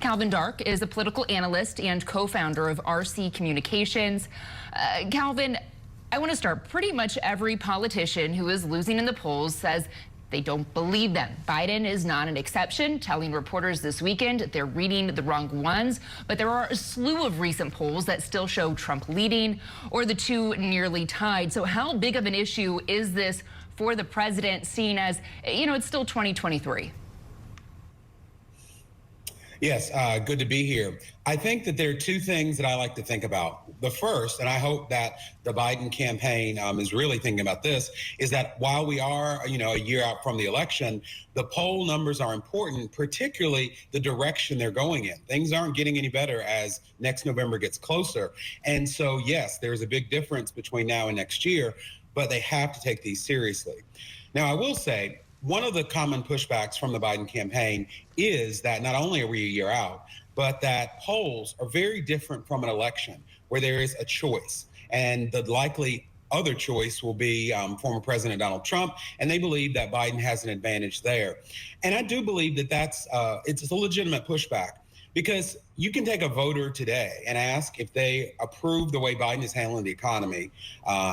Calvin Dark is a political analyst and co-founder of RC Communications. Calvin, I want to start. Pretty much every politician who is losing in the polls says they don't believe them. Biden is not an exception, telling reporters this weekend they're reading the wrong ones. But there are a slew of recent polls that still show Trump leading or the two nearly tied. So how big of an issue is this for the president, seen as, it's still 2023? Yes, good to be here. I think that there are two things that I like to think about. The first, and I hope that the Biden campaign is really thinking about this, is that while we are, a year out from the election, the poll numbers are important, particularly the direction they're going in. Things aren't getting any better as next November gets closer. And so, yes, there's a big difference between now and next year, but they have to take these seriously. Now, I will say, one of the common pushbacks from the Biden campaign is that not only are we a year out, but that polls are very different from an election where there is a choice. And the likely other choice will be former President Donald Trump, and they believe that Biden has an advantage there. And I do believe that it's a legitimate pushback, because you can take a voter today and ask if they approve the way Biden is handling the economy,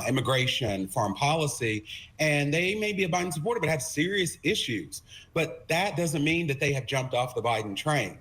immigration, foreign policy, and they may be a Biden supporter but have serious issues. But that doesn't mean that they have jumped off the Biden train.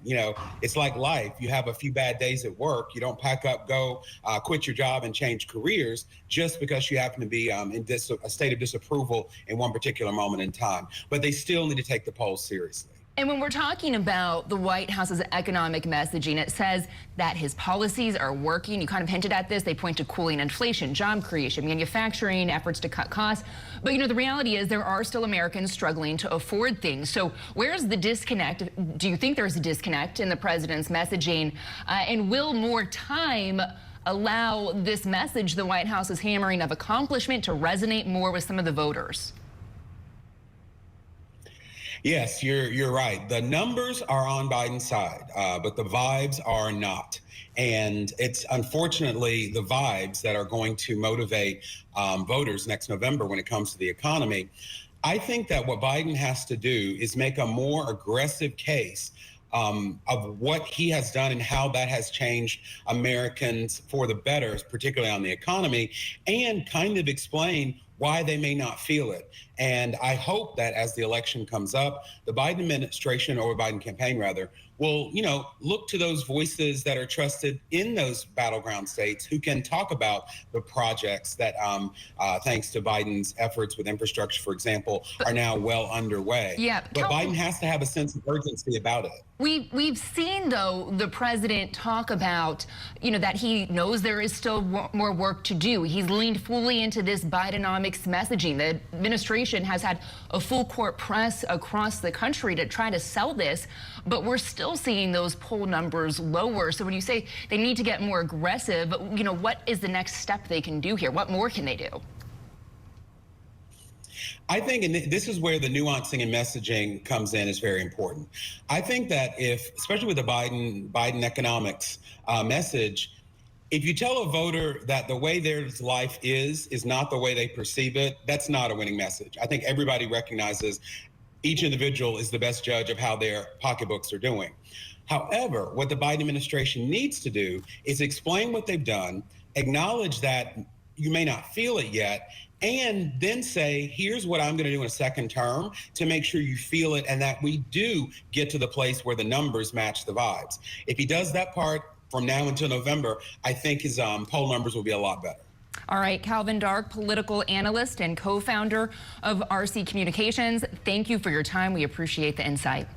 It's like life. You have a few bad days at work. You don't pack up, go quit your job and change careers just because you happen to be in a state of disapproval in one particular moment in time. But they still need to take the polls seriously. And when we're talking about the White House's economic messaging, it says that his policies are working. You kind of hinted at this. They point to cooling inflation, job creation, manufacturing, efforts to cut costs. But, the reality is there are still Americans struggling to afford things. So where's the disconnect? Do you think there's a disconnect in the president's messaging? And will more time allow this message the White House is hammering of accomplishment to resonate more with some of the voters? Yes, you're right. The numbers are on Biden's side, but the vibes are not. And it's unfortunately the vibes that are going to motivate voters next November when it comes to the economy. I think that what Biden has to do is make a more aggressive case of what he has done and how that has changed Americans for the better, particularly on the economy, and kind of explain why they may not feel it. And I hope that as the election comes up, the Biden administration, or Biden campaign rather, will, look to those voices that are trusted in those battleground states who can talk about the projects that, thanks to Biden's efforts with infrastructure, for example, are now well underway. Yeah, but Biden has to have a sense of urgency about it. We've seen, though, the president talk about, that he knows there is still more work to do. He's leaned fully into this Bidenomics messaging. The administration has had a full court press across the country to try to sell this, but we're still seeing those poll numbers lower. So when you say they need to get more aggressive, what is the next step they can do here? What more can they do? I think, and this is where the nuancing and messaging comes in, is very important. I think that especially with the Biden economics message, if you tell a voter that the way their life is not the way they perceive it, that's not a winning message. I think everybody recognizes each individual is the best judge of how their pocketbooks are doing. However, what the Biden administration needs to do is explain what they've done, acknowledge that you may not feel it yet, and then say, here's what I'm going to do in a second term to make sure you feel it and that we do get to the place where the numbers match the vibes. If he does that part from now until November, I think his poll numbers will be a lot better. All right, Calvin Dark, political analyst and co-founder of RC Communications. Thank you for your time. We appreciate the insight.